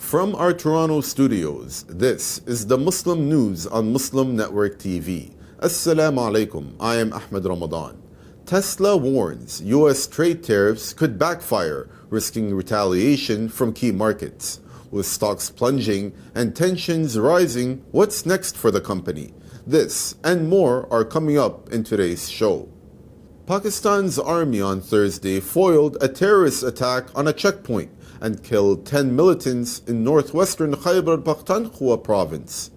From our Toronto studios, this is the Muslim News on Muslim Network TV. Assalamu alaikum, I am Ahmed Ramadan. Tesla warns U.S. trade tariffs could backfire, risking retaliation from key markets. With stocks plunging and tensions rising, what's next for the company? This and more are coming up in today's show. Pakistan's army on Thursday foiled a terrorist attack on a checkpoint and killed 10 militants in northwestern Khyber Pakhtunkhwa province.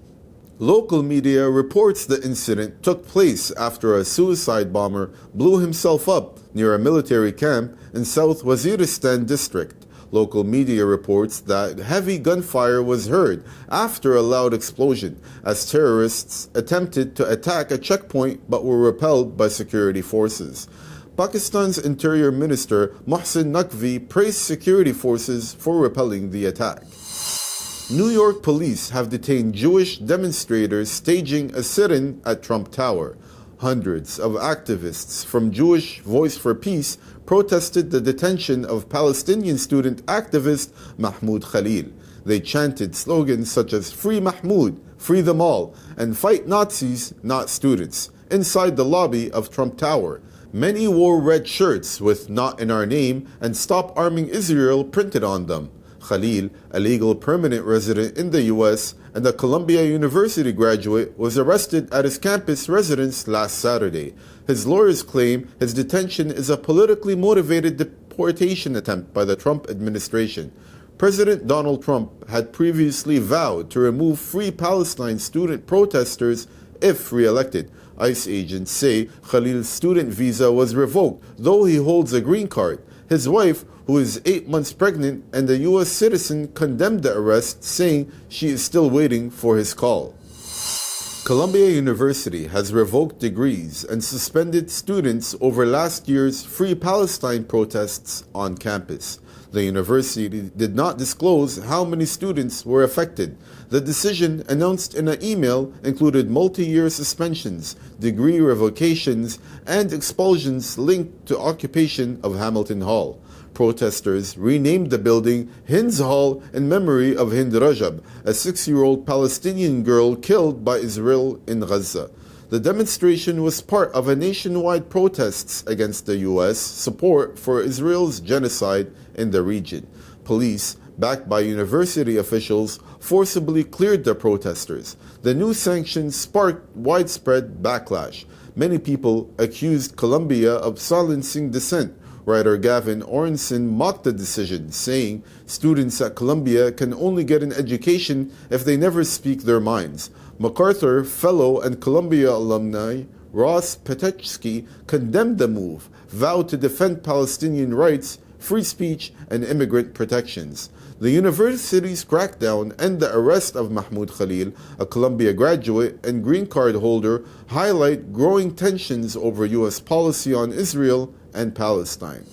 Local media reports the incident took place after a suicide bomber blew himself up near a military camp in South Waziristan district. Local media reports that heavy gunfire was heard after a loud explosion as terrorists attempted to attack a checkpoint but were repelled by security forces. Pakistan's Interior Minister Mohsin Naqvi praised security forces for repelling the attack. New York police have detained Jewish demonstrators staging a sit-in at Trump Tower. Hundreds of activists from Jewish Voice for Peace protested the detention of Palestinian student activist Mahmoud Khalil. They chanted slogans such as "Free Mahmoud, Free them all," and "Fight Nazis, not students," inside the lobby of Trump Tower. Many wore red shirts with "Not in our name" and "Stop arming Israel" printed on them. Khalil, a legal permanent resident in the U.S. and a Columbia University graduate, was arrested at his campus residence last Saturday. His lawyers claim his detention is a politically motivated deportation attempt by the Trump administration. President Donald Trump had previously vowed to remove Free Palestine student protesters if re-elected. ICE agents say Khalil's student visa was revoked, though he holds a green card. His wife, who is 8 months pregnant and a U.S. citizen, condemned the arrest, saying she is still waiting for his call. Columbia University has revoked degrees and suspended students over last year's Free Palestine protests on campus. The university did not disclose how many students were affected. The decision, announced in an email, included multi-year suspensions, degree revocations, and expulsions linked to occupation of Hamilton Hall. Protesters renamed the building Hind's Hall in memory of Hind Rajab, a 6-year-old Palestinian girl killed by Israel in Gaza. The demonstration was part of a nationwide protests against the U.S. support for Israel's genocide in the region. Police, backed by university officials, forcibly cleared the protesters. The new sanctions sparked widespread backlash. Many people accused Columbia of silencing dissent. Writer Gavin Ornson mocked the decision, saying students at Columbia can only get an education if they never speak their minds. MacArthur Fellow and Columbia alumni Ross Petechsky condemned the move, vowed to defend Palestinian rights, free speech, and immigrant protections. The university's crackdown and the arrest of Mahmoud Khalil, a Columbia graduate and green card holder, highlight growing tensions over U.S. policy on Israel and Palestine.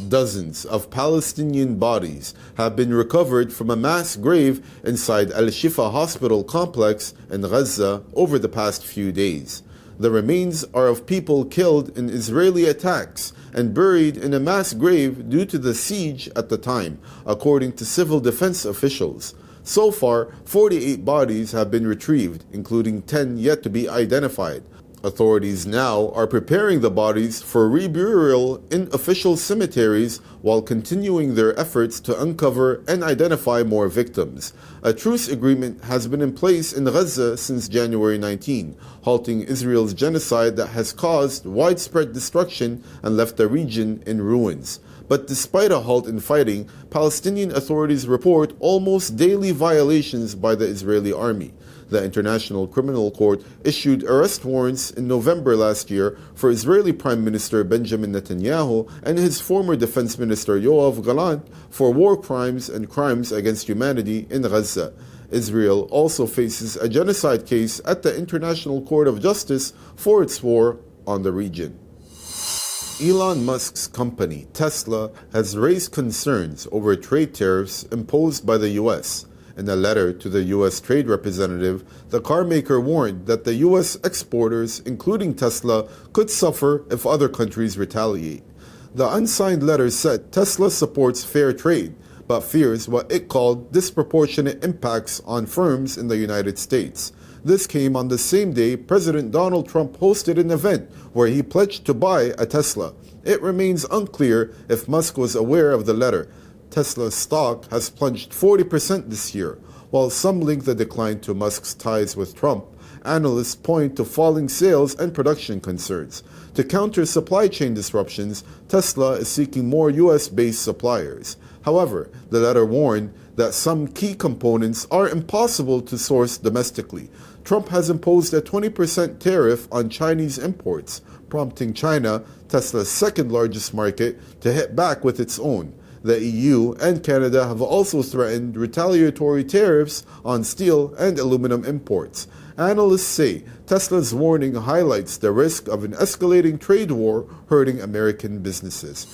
Dozens of Palestinian bodies have been recovered from a mass grave inside Al-Shifa hospital complex in Gaza over the past few days. The remains are of people killed in Israeli attacks and buried in a mass grave due to the siege at the time, according to civil defense officials. So far, 48 bodies have been retrieved, including 10 yet to be identified. Authorities now are preparing the bodies for reburial in official cemeteries while continuing their efforts to uncover and identify more victims. A truce agreement has been in place in Gaza since January 19, halting Israel's genocide that has caused widespread destruction and left the region in ruins. But despite a halt in fighting, Palestinian authorities report almost daily violations by the Israeli army. The International Criminal Court issued arrest warrants in November last year for Israeli Prime Minister Benjamin Netanyahu and his former Defense Minister Yoav Gallant for war crimes and crimes against humanity in Gaza. Israel also faces a genocide case at the International Court of Justice for its war on the region. Elon Musk's company, Tesla, has raised concerns over trade tariffs imposed by the U.S. In a letter to the U.S. Trade Representative, the car maker warned that the U.S. exporters, including Tesla, could suffer if other countries retaliate. The unsigned letter said Tesla supports fair trade, but fears what it called disproportionate impacts on firms in the United States. This came on the same day President Donald Trump hosted an event where he pledged to buy a Tesla. It remains unclear if Musk was aware of the letter. Tesla's stock has plunged 40% this year. While some link the decline to Musk's ties with Trump, analysts point to falling sales and production concerns. To counter supply chain disruptions, Tesla is seeking more US-based suppliers. However, the letter warned that some key components are impossible to source domestically. Trump has imposed a 20% tariff on Chinese imports, prompting China, Tesla's second largest market, to hit back with its own. The EU and Canada have also threatened retaliatory tariffs on steel and aluminum imports. Analysts say Tesla's warning highlights the risk of an escalating trade war hurting American businesses.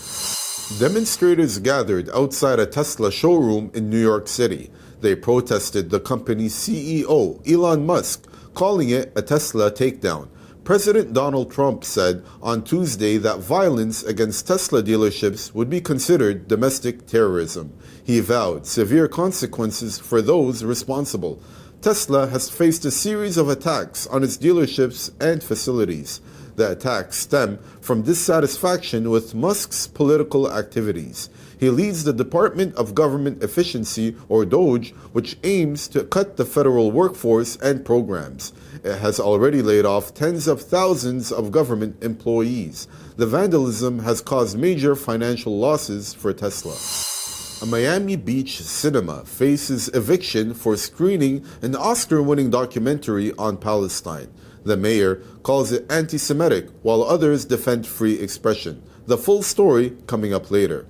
Demonstrators gathered outside a Tesla showroom in New York City. They protested the company's CEO, Elon Musk, calling it a Tesla takedown. President Donald Trump said on Tuesday that violence against Tesla dealerships would be considered domestic terrorism. He vowed severe consequences for those responsible. Tesla has faced a series of attacks on its dealerships and facilities. The attacks stem from dissatisfaction with Musk's political activities. He leads the Department of Government Efficiency, or DOGE, which aims to cut the federal workforce and programs. It has already laid off tens of thousands of government employees. The vandalism has caused major financial losses for Tesla. A Miami Beach cinema faces eviction for screening an Oscar-winning documentary on Palestine. The mayor calls it anti-Semitic, while others defend free expression. The full story coming up later.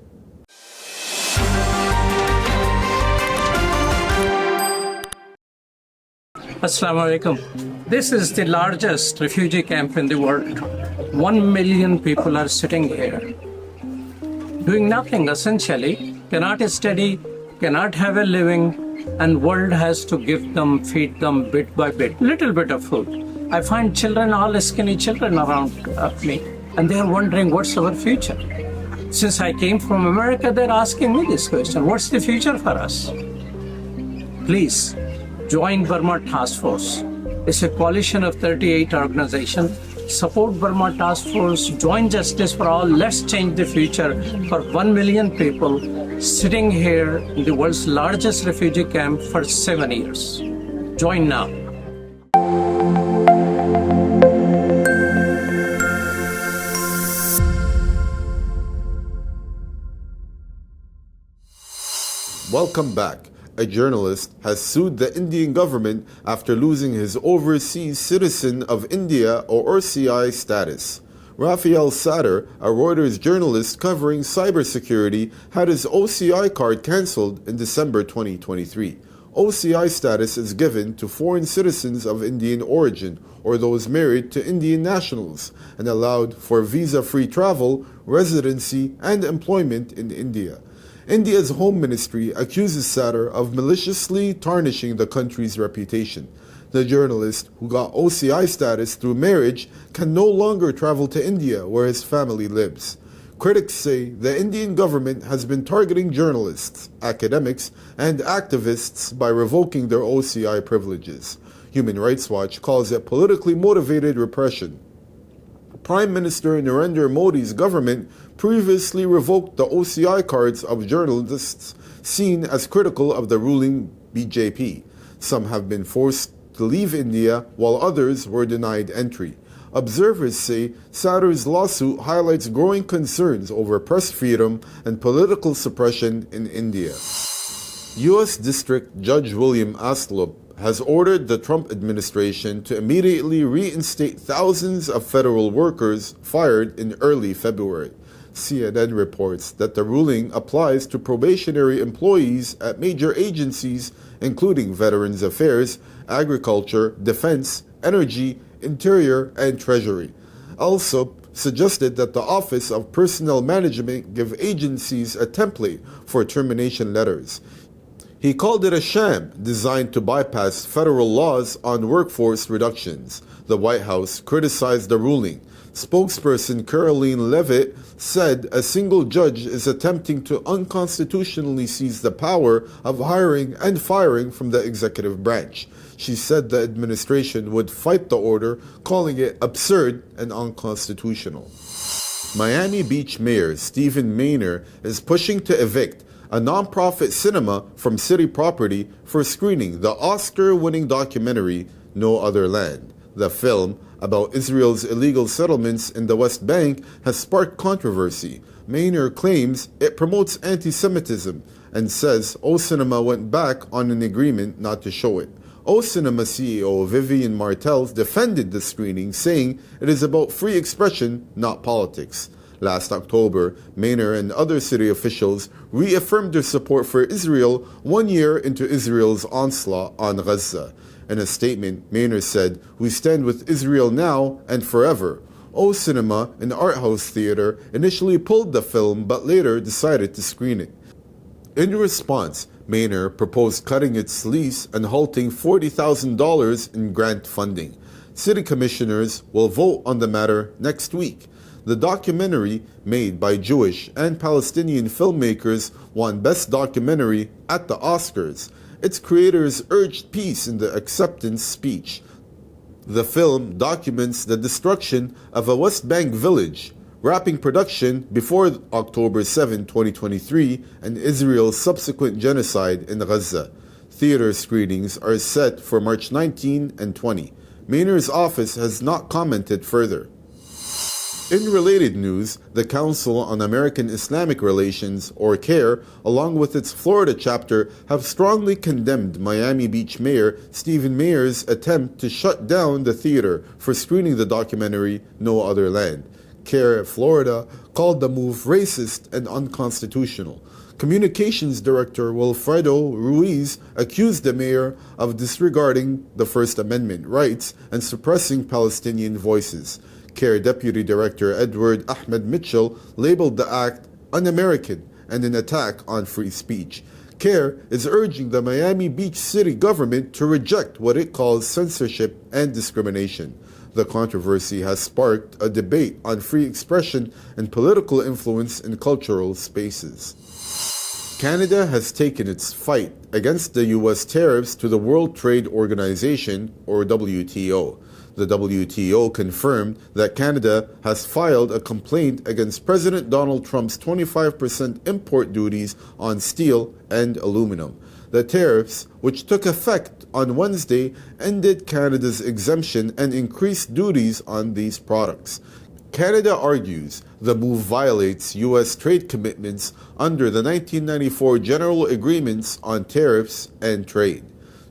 Assalamu alaikum. This is the largest refugee camp in the world. 1 million people are sitting here, doing nothing essentially, cannot study, cannot have a living, and world has to give them, feed them bit by bit, little bit of food. I find children, all skinny children around me, and they are wondering what's our future. Since I came from America, they're asking me this question, what's the future for us? Please, join Burma Task Force. It's a coalition of 38 organizations. Support Burma Task Force, join Justice for All. Let's change the future for 1 million people sitting here in the world's largest refugee camp for 7 years. Join now. Welcome back. A journalist has sued the Indian government after losing his Overseas Citizen of India or OCI status. Rafael Satter, a Reuters journalist covering cybersecurity, had his OCI card cancelled in December 2023. OCI status is given to foreign citizens of Indian origin or those married to Indian nationals and allowed for visa-free travel, residency, and employment in India. India's Home Ministry accuses Satter of maliciously tarnishing the country's reputation. The journalist, who got OCI status through marriage, can no longer travel to India where his family lives. Critics say the Indian government has been targeting journalists, academics, and activists by revoking their OCI privileges. Human Rights Watch calls it politically motivated repression. Prime Minister Narendra Modi's government previously revoked the OCI cards of journalists seen as critical of the ruling BJP. Some have been forced to leave India, while others were denied entry. Observers say Satter's lawsuit highlights growing concerns over press freedom and political suppression in India. U.S. District Judge William Aslop has ordered the Trump administration to immediately reinstate thousands of federal workers fired in early February. CNN reports that the ruling applies to probationary employees at major agencies including Veterans Affairs, Agriculture, Defense, Energy, Interior, and Treasury. Also suggested that the Office of Personnel Management give agencies a template for termination letters. He called it a sham designed to bypass federal laws on workforce reductions. The White House criticized the ruling, Spokesperson Caroline Levitt said a single judge is attempting to unconstitutionally seize the power of hiring and firing from the executive branch. She said the administration would fight the order, calling it absurd and unconstitutional. Miami Beach Mayor Stephen Maynor is pushing to evict a nonprofit cinema from city property for screening the Oscar-winning documentary No Other Land. The film, about Israel's illegal settlements in the West Bank, has sparked controversy. Maynor claims it promotes anti-Semitism and says O Cinema went back on an agreement not to show it. O Cinema CEO Vivian Martels defended the screening, saying it is about free expression, not politics. Last October, Maynor and other city officials reaffirmed their support for Israel 1 year into Israel's onslaught on Gaza. In a statement, Maynor said, "We stand with Israel now and forever." O Cinema, an art house theater, initially pulled the film but later decided to screen it. In response, Maynor proposed cutting its lease and halting $40,000 in grant funding. City commissioners will vote on the matter next week. The documentary, made by Jewish and Palestinian filmmakers, won Best Documentary at the Oscars. Its creators urged peace in the acceptance speech. The film documents the destruction of a West Bank village, wrapping production before October 7, 2023, and Israel's subsequent genocide in Gaza. Theater screenings are set for March 19 and 20. Maynor's office has not commented further. In related news, the Council on American Islamic Relations, or CAIR, along with its Florida chapter, have strongly condemned Miami Beach Mayor Stephen Maynor's attempt to shut down the theater for screening the documentary No Other Land. CAIR Florida called the move racist and unconstitutional. Communications Director Wilfredo Ruiz accused the mayor of disregarding the First Amendment rights and suppressing Palestinian voices. CAIR Deputy Director Edward Ahmed Mitchell labeled the act un-American and an attack on free speech. CAIR is urging the Miami Beach city government to reject what it calls censorship and discrimination. The controversy has sparked a debate on free expression and political influence in cultural spaces. Canada has taken its fight against the U.S. tariffs to the World Trade Organization, or WTO. The WTO confirmed that Canada has filed a complaint against President Donald Trump's 25% import duties on steel and aluminum. The tariffs, which took effect on Wednesday, ended Canada's exemption and increased duties on these products. Canada argues the move violates U.S. trade commitments under the 1994 General Agreements on Tariffs and Trade.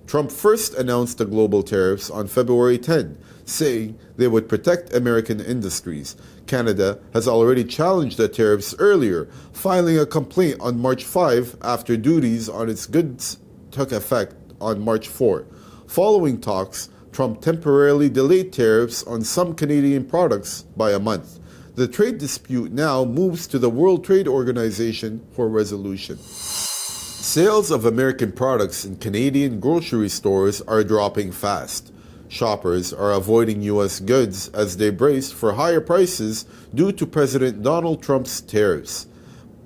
Trump first announced the global tariffs on February 10, saying they would protect American industries. Canada has already challenged the tariffs earlier, filing a complaint on March 5 after duties on its goods took effect on March 4. Following talks, Trump temporarily delayed tariffs on some Canadian products by a month. The trade dispute now moves to the World Trade Organization for resolution. Sales of American products in Canadian grocery stores are dropping fast. Shoppers are avoiding U.S. goods as they brace for higher prices due to President Donald Trump's tariffs.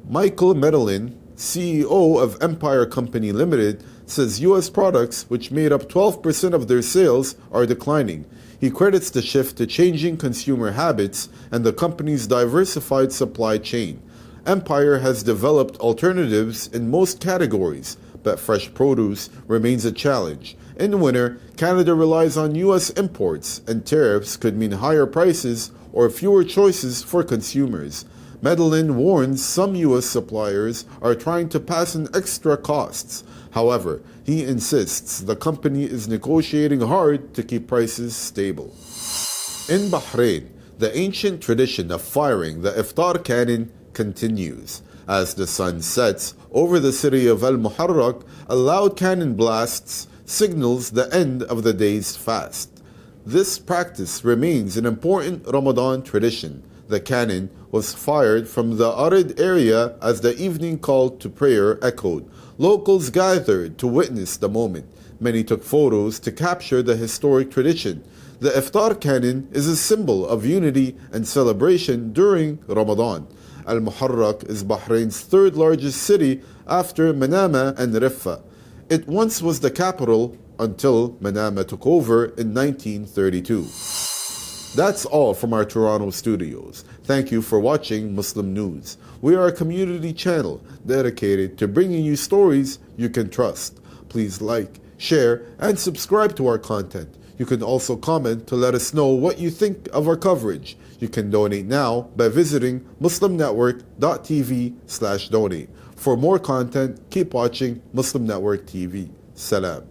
Michael Medellin, CEO of Empire Company Limited, says U.S. products, which made up 12% of their sales, are declining. He credits the shift to changing consumer habits and the company's diversified supply chain. Empire has developed alternatives in most categories, but fresh produce remains a challenge. In winter, Canada relies on U.S. imports, and tariffs could mean higher prices or fewer choices for consumers. Medellin warns some U.S. suppliers are trying to pass in extra costs. However, he insists the company is negotiating hard to keep prices stable. In Bahrain, the ancient tradition of firing the Iftar cannon continues. As the sun sets over the city of Al-Muharraq, a loud cannon blasts signals the end of the day's fast. This practice remains an important Ramadan tradition. The cannon was fired from the arid area as the evening call to prayer echoed. Locals gathered to witness the moment. Many took photos to capture the historic tradition. The Iftar cannon is a symbol of unity and celebration during Ramadan. Al-Muharraq is Bahrain's third largest city after Manama and Riffa. It once was the capital until Manama took over in 1932. That's all from our Toronto studios. Thank you for watching Muslim News. We are a community channel dedicated to bringing you stories you can trust. Please like, share, and subscribe to our content. You can also comment to let us know what you think of our coverage. You can donate now by visiting muslimnetwork.tv/donate. For more content, keep watching Muslim Network TV. Salam.